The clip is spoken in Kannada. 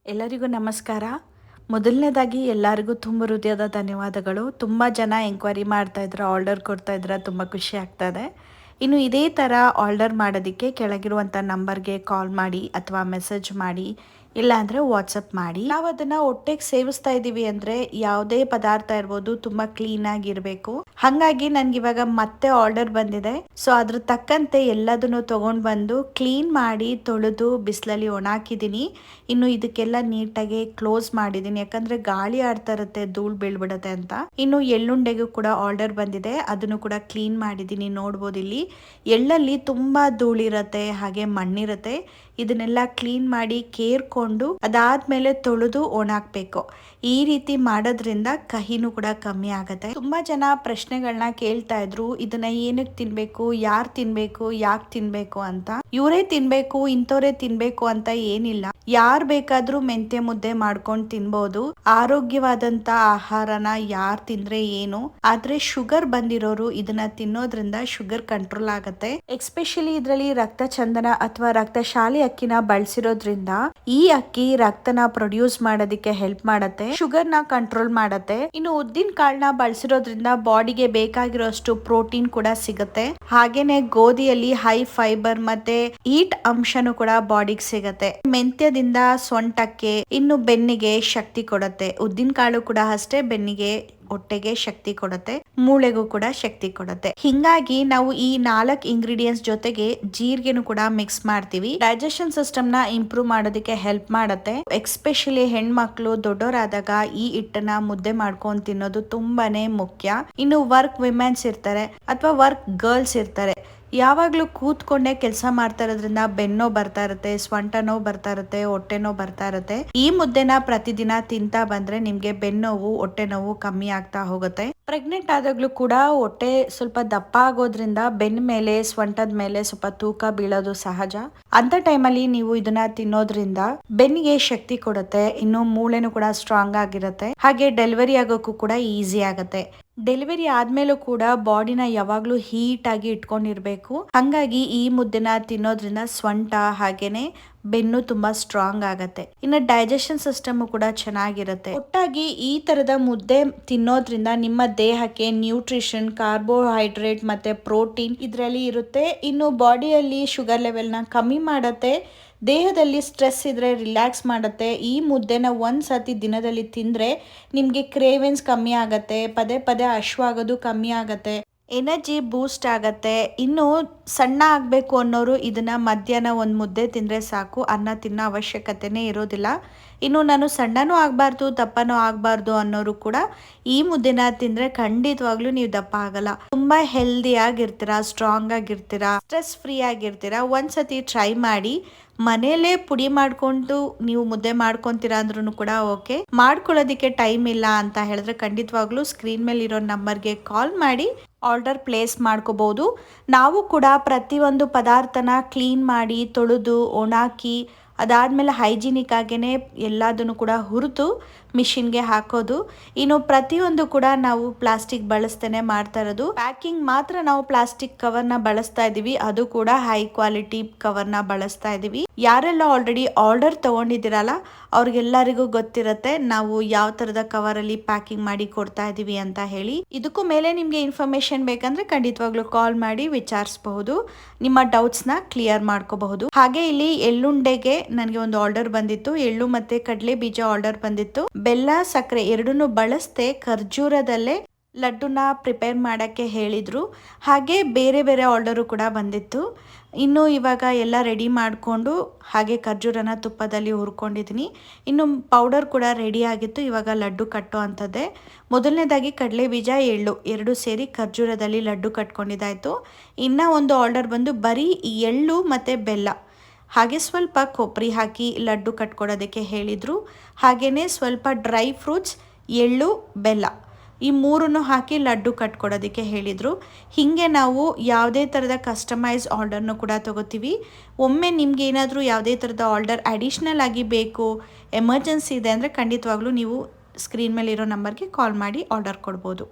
ಎಲ್ಲರಿಗೂ ನಮಸ್ಕಾರ. ಮೊದಲನೇದಾಗಿ ಎಲ್ಲರಿಗೂ ತುಂಬ ಹೃದಯದ ಧನ್ಯವಾದಗಳು. ತುಂಬ ಜನ ಎಂಕ್ವೈರಿ ಮಾಡ್ತಾ ಇದ್ರ, ಆರ್ಡರ್ ಕೊಡ್ತಾ ಇದ್ರ, ತುಂಬ ಖುಷಿ ಆಗ್ತಾ ಇದೆ. ಇನ್ನು ಇದೇ ಥರ ಆರ್ಡರ್ ಮಾಡೋದಕ್ಕೆ ಕೆಳಗಿರುವಂಥ ನಂಬರ್ಗೆ ಕಾಲ್ ಮಾಡಿ ಅಥವಾ ಮೆಸೇಜ್ ಮಾಡಿ, ಇಲ್ಲಾಂದರೆ ವಾಟ್ಸಪ್ ಮಾಡಿ. ನಾವು ಅದನ್ನು ಹೊಟ್ಟೆಗೆ ಸೇವಿಸ್ತಾ ಇದ್ದೀವಿ ಅಂದರೆ ಯಾವುದೇ ಪದಾರ್ಥ ಇರ್ಬೋದು ತುಂಬ ಕ್ಲೀನಾಗಿರಬೇಕು. ಹಾಗಾಗಿ ನನಗೆ ಇವಾಗ ಮತ್ತೆ ಆರ್ಡರ್ ಬಂದಿದೆ. ಸೊ ಅದ್ರ ತಕ್ಕಂತೆ ಎಲ್ಲದನ್ನು ತೊಗೊಂಡು ಬಂದು ಕ್ಲೀನ್ ಮಾಡಿ ತೊಳೆದು ಬಿಸಿಲಲ್ಲಿ ಒಣಾಕಿದ್ದೀನಿ. ಇನ್ನು ಇದಕ್ಕೆಲ್ಲ ನೀಟಾಗಿ ಕ್ಲೋಸ್ ಮಾಡಿದ್ದೀನಿ, ಯಾಕಂದರೆ ಗಾಳಿ ಆಡ್ತಾ ಇರುತ್ತೆ, ಧೂಳು ಬೀಳ್ಬಿಡುತ್ತೆ ಅಂತ. ಇನ್ನು ಎಳ್ಳುಂಡೆಗೂ ಕೂಡ ಆರ್ಡರ್ ಬಂದಿದೆ, ಅದನ್ನು ಕೂಡ ಕ್ಲೀನ್ ಮಾಡಿದ್ದೀನಿ. ನೋಡ್ಬೋದು ಇಲ್ಲಿ ಎಳ್ಳಲ್ಲಿ ತುಂಬ ಧೂಳಿರುತ್ತೆ, ಹಾಗೆ ಮಣ್ಣಿರುತ್ತೆ. ಇದನ್ನೆಲ್ಲ ಕ್ಲೀನ್ ಮಾಡಿ ಕೇರ್ಕೊಂಡು ಅದಾದ್ಮೇಲೆ ತೊಳೆದು ಒಣಾಕ್ಬೇಕು. ಈ ರೀತಿ ಮಾಡೋದ್ರಿಂದ ಕಹಿನೂ ಕೂಡ ಕಮ್ಮಿ ಆಗುತ್ತೆ. ತುಂಬಾ ಜನ ಪ್ರಶ್ನೆಗಳನ್ನ ಕೇಳ್ತಾ ಇದ್ರು, ಇದನ್ನ ಏನಕ್ಕೆ ತಿನ್ಬೇಕು, ಯಾರು ತಿನ್ಬೇಕು, ಯಾಕೆ ತಿನ್ಬೇಕು ಅಂತ. ಇವರೇ ತಿನ್ಬೇಕು, ಇಂಥವ್ರೇ ತಿನ್ಬೇಕು ಅಂತ ಏನಿಲ್ಲ. ಯಾರು ಬೇಕಾದ್ರೂ ಮೆಂತ್ಯ ಮುದ್ದೆ ಮಾಡ್ಕೊಂಡು ತಿನ್ಬೋದು. ಆರೋಗ್ಯವಾದಂತ ಆಹಾರನ ಯಾರು ತಿಂದ್ರೆ ಏನು, ಆದ್ರೆ ಶುಗರ್ ಬಂದಿರೋರು ಇದನ್ನ ತಿನ್ನೋದ್ರಿಂದ ಶುಗರ್ ಕಂಟ್ರೋಲ್ ಆಗುತ್ತೆ. ಎಸ್ಪೆಷಲಿ ಇದರಲ್ಲಿ ರಕ್ತ ಚಂದನ ಅಥವಾ ರಕ್ತಶಾಲಿ ಅಕ್ಕಿನ ಬಳಸಿರೋದ್ರಿಂದ ಈ ಅಕ್ಕಿ ರಕ್ತನ ಪ್ರೊಡ್ಯೂಸ್ ಮಾಡೋದಕ್ಕೆ ಹೆಲ್ಪ್ ಮಾಡತ್ತೆ, ಶುಗರ್ ನ ಕಂಟ್ರೋಲ್ ಮಾಡತ್ತೆ. ಇನ್ನು ಉದ್ದಿನ ಕಾಳನ್ನ ಬಳಸಿರೋದ್ರಿಂದ ಬಾಡಿಗೆ ಬೇಕಾಗಿರೋಷ್ಟು ಪ್ರೋಟೀನ್ ಕೂಡ ಸಿಗುತ್ತೆ. ಹಾಗೇನೆ ಗೋಧಿಯಲ್ಲಿ ಹೈ ಫೈಬರ್ ಮತ್ತೆ ಈಟ್ ಅಂಶನೂ ಕೂಡ ಬಾಡಿಗೆ ಸಿಗತ್ತೆ. ಮೆಂತ್ಯದಿಂದ ಸೊಂಟಕ್ಕೆ ಇನ್ನು ಬೆನ್ನಿಗೆ ಶಕ್ತಿ ಕೊಡುತ್ತೆ. ಉದ್ದಿನ ಕಾಳು ಕೂಡ ಅಷ್ಟೇ, ಬೆನ್ನಿಗೆ ಹೊಟ್ಟೆಗೆ ಶಕ್ತಿ ಕೊಡುತ್ತೆ, ಮೂಳೆಗೂ ಕೂಡ ಶಕ್ತಿ ಕೊಡುತ್ತೆ. ಹಿಂಗಾಗಿ ನಾವು ಈ 4 ಇಂಗ್ರೀಡಿಯೆಂಟ್ಸ್ ಜೊತೆಗೆ ಜೀರಿಗೆನೂ ಕೂಡ ಮಿಕ್ಸ್ ಮಾಡ್ತೀವಿ. ಡೈಜೆಷನ್ ಸಿಸ್ಟಮ್ ನ ಇಂಪ್ರೂವ್ ಮಾಡೋದಕ್ಕೆ ಹೆಲ್ಪ್ ಮಾಡುತ್ತೆ. ಎಸ್ಪೆಷಲಿ ಹೆಣ್ಮಕ್ಳು ದೊಡ್ಡವರಾದಾಗ ಈ ಹಿಟ್ಟನ್ನ ಮುದ್ದೆ ಮಾಡ್ಕೊಂಡು ತಿನ್ನೋದು ತುಂಬಾನೇ ಮುಖ್ಯ. ಇನ್ನು ವರ್ಕ್ ವಿಮೆನ್ಸ್ ಇರ್ತಾರೆ ಅಥವಾ ವರ್ಕ್ ಗರ್ಲ್ಸ್ ಇರ್ತಾರೆ, ಯಾವಾಗ್ಲೂ ಕೂತ್ಕೊಂಡೇ ಕೆಲಸ ಮಾಡ್ತಾ ಇರೋದ್ರಿಂದ ಬೆನ್ನೋ ಬರ್ತಾ ಇರುತ್ತೆ, ಸ್ವಂಟ ನೋವು ಬರ್ತಾ ಇರುತ್ತೆ, ಹೊಟ್ಟೆ ನೋವು ಬರ್ತಾ ಇರುತ್ತೆ. ಈ ಮುದ್ದೆನ ಪ್ರತಿದಿನ ತಿಂತಾ ಬಂದ್ರೆ ನಿಮ್ಗೆ ಬೆನ್ನೋವು, ಹೊಟ್ಟೆ ನೋವು ಕಮ್ಮಿ ಆಗ್ತಾ ಹೋಗುತ್ತೆ. ಪ್ರೆಗ್ನೆಂಟ್ ಆದಾಗ್ಲೂ ಕೂಡ ಹೊಟ್ಟೆ ಸ್ವಲ್ಪ ದಪ್ಪ ಆಗೋದ್ರಿಂದ ಬೆನ್ನ ಮೇಲೆ, ಸೊಂಟದ ಮೇಲೆ ಸ್ವಲ್ಪ ತೂಕ ಬೀಳೋದು ಸಹಜ. ಅಂತ ಟೈಮಲ್ಲಿ ನೀವು ಇದನ್ನ ತಿನ್ನೋದ್ರಿಂದ ಬೆನ್ನಿಗೆ ಶಕ್ತಿ ಕೊಡುತ್ತೆ, ಇನ್ನು ಮೂಳೆನೂ ಕೂಡ ಸ್ಟ್ರಾಂಗ್ ಆಗಿರುತ್ತೆ. ಹಾಗೆ ಡೆಲಿವರಿ ಆಗೋಕ್ಕೂ ಕೂಡ ಈಸಿ ಆಗುತ್ತೆ. ಡೆಲಿವರಿ ಆದ್ಮೇಲೂ ಕೂಡ ಬಾಡಿನ ಯಾವಾಗ್ಲೂ ಹೀಟ್ ಆಗಿ ಇಟ್ಕೊಂಡಿರ್ಬೇಕು. ಹಂಗಾಗಿ ಈ ಮುದ್ದೆನ ತಿನ್ನೋದ್ರಿಂದ ಸೊಂಟ ಹಾಗೇನೆ ಬೆನ್ನು ತುಂಬಾ ಸ್ಟ್ರಾಂಗ್ ಆಗತ್ತೆ. ಇನ್ನು ಡೈಜೆಷನ್ ಸಿಸ್ಟಮ್ ಕೂಡ ಚೆನ್ನಾಗಿರುತ್ತೆ. ಒಟ್ಟಾಗಿ ಈ ತರದ ಮುದ್ದೆ ತಿನ್ನೋದ್ರಿಂದ ನಿಮ್ಮ ದೇಹಕ್ಕೆ ನ್ಯೂಟ್ರಿಷನ್, ಕಾರ್ಬೋಹೈಡ್ರೇಟ್ ಮತ್ತೆ ಪ್ರೋಟೀನ್ ಇದರಲ್ಲಿ ಇರುತ್ತೆ. ಇನ್ನು ಬಾಡಿಯಲ್ಲಿ ಶುಗರ್ ಲೆವೆಲ್ ನ ಕಮ್ಮಿ ಮಾಡತ್ತೆ, ದೇಹದಲ್ಲಿ ಸ್ಟ್ರೆಸ್ ಇದ್ರೆ ರಿಲ್ಯಾಕ್ಸ್ ಮಾಡುತ್ತೆ. ಈ ಮುದ್ದೆನ ಒಂದ್ಸತಿ ದಿನದಲ್ಲಿ ತಿಂದ್ರೆ ನಿಮ್ಗೆ ಕ್ರೇವೆನ್ಸ್ ಕಮ್ಮಿ ಆಗತ್ತೆ, ಪದೇ ಪದೇ ಹಶ್ವಾಗೋದು ಕಮ್ಮಿ ಆಗತ್ತೆ, ಎನರ್ಜಿ ಬೂಸ್ಟ್ ಆಗತ್ತೆ. ಇನ್ನು ಸಣ್ಣ ಆಗ್ಬೇಕು ಅನ್ನೋರು ಇದನ್ನ ಮಧ್ಯಾಹ್ನ ಒಂದು ಮುದ್ದೆ ತಿಂದ್ರೆ ಸಾಕು, ಅನ್ನ ತಿನ್ನೋ ಅವಶ್ಯಕತೆನೇ ಇರೋದಿಲ್ಲ. ಇನ್ನು ನಾನು ಸಣ್ಣನೂ ಆಗಬಾರ್ದು ದಪ್ಪನೂ ಆಗಬಾರ್ದು ಅನ್ನೋರು ಕೂಡ ಈ ಮುದ್ದೆನ ತಿಂದ್ರೆ ಖಂಡಿತವಾಗ್ಲೂ ನೀವು ದಪ್ಪ ಆಗಲ್ಲ. ತುಂಬಾ ಹೆಲ್ದಿ ಆಗಿರ್ತೀರಾ, ಸ್ಟ್ರಾಂಗ್ ಆಗಿರ್ತೀರಾ, ಸ್ಟ್ರೆಸ್ ಫ್ರೀ ಆಗಿರ್ತೀರಾ. ಒಂದ್ಸತಿ ಟ್ರೈ ಮಾಡಿ. ಮನೇಲೆ ಪುಡಿ ಮಾಡ್ಕೊಂಡು ನೀವು ಮುದ್ದೆ ಮಾಡ್ಕೊಂತೀರಾ ಅಂದ್ರೂ ಕೂಡ ಓಕೆ. ಮಾಡ್ಕೊಳ್ಳೋದಿಕ್ಕೆ ಟೈಮ್ ಇಲ್ಲ ಅಂತ ಹೇಳಿದ್ರೆ ಖಂಡಿತವಾಗ್ಲೂ ಸ್ಕ್ರೀನ್ ಮೇಲೆ ಇರೋ ನಂಬರ್ಗೆ ಕಾಲ್ ಮಾಡಿ ಆರ್ಡರ್ ಪ್ಲೇಸ್ ಮಾಡ್ಕೋಬಹುದು. ನಾವು ಕೂಡ ಪ್ರತಿಯೊಂದು ಪದಾರ್ಥನ ಕ್ಲೀನ್ ಮಾಡಿ ತೊಳೆದು ಒಣಾಕಿ ಅದಾದ್ಮೇಲೆ ಹೈಜಿನಿಕ್ ಆಗೇನೆ ಎಲ್ಲದನ್ನು ಕೂಡ ಹುರಿದು ಮಿಷಿನ್ಗೆ ಹಾಕೋದು. ಇನ್ನು ಪ್ರತಿಯೊಂದು ಕೂಡ ನಾವು ಪ್ಲಾಸ್ಟಿಕ್ ಬಳಸ್ತೇನೆ ಮಾಡ್ತಾ ಇರೋದು. ಪ್ಯಾಕಿಂಗ್ ಮಾತ್ರ ನಾವು ಪ್ಲಾಸ್ಟಿಕ್ ಕವರ್ನ ಬಳಸ್ತಾ ಇದೀವಿ, ಅದು ಕೂಡ ಹೈ ಕ್ವಾಲಿಟಿ ಕವರ್ನ ಬಳಸ್ತಾ ಇದೀವಿ. ಯಾರೆಲ್ಲ ಆಲ್ರೆಡಿ ಆರ್ಡರ್ ತಗೊಂಡಿದ್ದೀರಲ್ಲ ಅವ್ರಿಗೆಲ್ಲರಿಗೂ ಗೊತ್ತಿರುತ್ತೆ ನಾವು ಯಾವ ತರದ ಕವರ್ ಅಲ್ಲಿ ಪ್ಯಾಕಿಂಗ್ ಮಾಡಿ ಕೊಡ್ತಾ ಇದೀವಿ ಅಂತ ಹೇಳಿ. ಇದಕ್ಕೂ ಮೇಲೆ ನಿಮ್ಗೆ ಇನ್ಫಾರ್ಮೇಶನ್ ಬೇಕಂದ್ರೆ ಖಂಡಿತವಾಗ್ಲೂ ಕಾಲ್ ಮಾಡಿ ವಿಚಾರಿಸಬಹುದು, ನಿಮ್ಮ ಡೌಟ್ಸ್ ನ ಕ್ಲಿಯರ್ ಮಾಡ್ಕೋಬಹುದು. ಹಾಗೆ ಇಲ್ಲಿ ಎಳ್ಳುಂಡೆಗೆ ನನಗೆ ಒಂದು ಆರ್ಡರ್ ಬಂದಿತ್ತು, ಎಳ್ಳು ಮತ್ತೆ ಕಡಲೆ ಬೀಜ ಆರ್ಡರ್ ಬಂದಿತ್ತು. ಬೆಲ್ಲ, ಸಕ್ಕರೆ ಎರಡನ್ನೂ ಬಳಸದೆ ಖರ್ಜೂರದಲ್ಲೇ ಲಡ್ಡುನ ಪ್ರಿಪೇರ್ ಮಾಡಕ್ಕೆ ಹೇಳಿದ್ರು. ಹಾಗೆ ಬೇರೆ ಬೇರೆ ಆರ್ಡರು ಕೂಡ ಬಂದಿತ್ತು. ಇನ್ನು ಇವಾಗ ಎಲ್ಲ ರೆಡಿ ಮಾಡಿಕೊಂಡು ಹಾಗೆ ಖರ್ಜೂರನ ತುಪ್ಪದಲ್ಲಿ ಹುರ್ಕೊಂಡಿದ್ದೀನಿ. ಇನ್ನು ಪೌಡರ್ ಕೂಡ ರೆಡಿ ಆಗಿತ್ತು, ಇವಾಗ ಲಡ್ಡು ಕಟ್ಟೋ ಅಂಥದ್ದೇ. ಮೊದಲನೇದಾಗಿ ಕಡಲೆ ಬೀಜ, ಎಳ್ಳು ಎರಡು ಸೇರಿ ಖರ್ಜೂರದಲ್ಲಿ ಲಡ್ಡು ಕಟ್ಕೊಂಡಿದ್ದಾಯಿತು. ಇನ್ನು ಒಂದು ಆರ್ಡರ್ ಬಂದು ಬರೀ ಎಳ್ಳು ಮತ್ತು ಬೆಲ್ಲ ಹಾಗೆ ಸ್ವಲ್ಪ ಕೊಬ್ಬರಿ ಹಾಕಿ ಲಡ್ಡು ಕಟ್ಕೊಡೋದಕ್ಕೆ ಹೇಳಿದರು. ಹಾಗೆಯೇ ಸ್ವಲ್ಪ ಡ್ರೈ ಫ್ರೂಟ್ಸ್, ಎಳ್ಳು, ಬೆಲ್ಲ ಈ ಮೂರನ್ನು ಹಾಕಿ ಲಡ್ಡು ಕಟ್ಕೊಡೋದಕ್ಕೆ ಹೇಳಿದರು. ಹೀಗೆ ನಾವು ಯಾವುದೇ ಥರದ ಕಸ್ಟಮೈಸ್ ಆರ್ಡರ್ನು ಕೂಡ ತಗೋತೀವಿ. ಒಮ್ಮೆ ನಿಮ್ಗೆ ಏನಾದರೂ ಯಾವುದೇ ಥರದ ಆರ್ಡರ್ ಅಡಿಷ್ನಲ್ ಆಗಿ ಬೇಕು, ಎಮರ್ಜೆನ್ಸಿ ಇದೆ ಅಂದರೆ ಖಂಡಿತವಾಗ್ಲೂ ನೀವು ಸ್ಕ್ರೀನ್ ಮೇಲೆ ಇರೋ ನಂಬರ್ಗೆ ಕಾಲ್ ಮಾಡಿ ಆರ್ಡರ್ ಕೊಡ್ಬೋದು.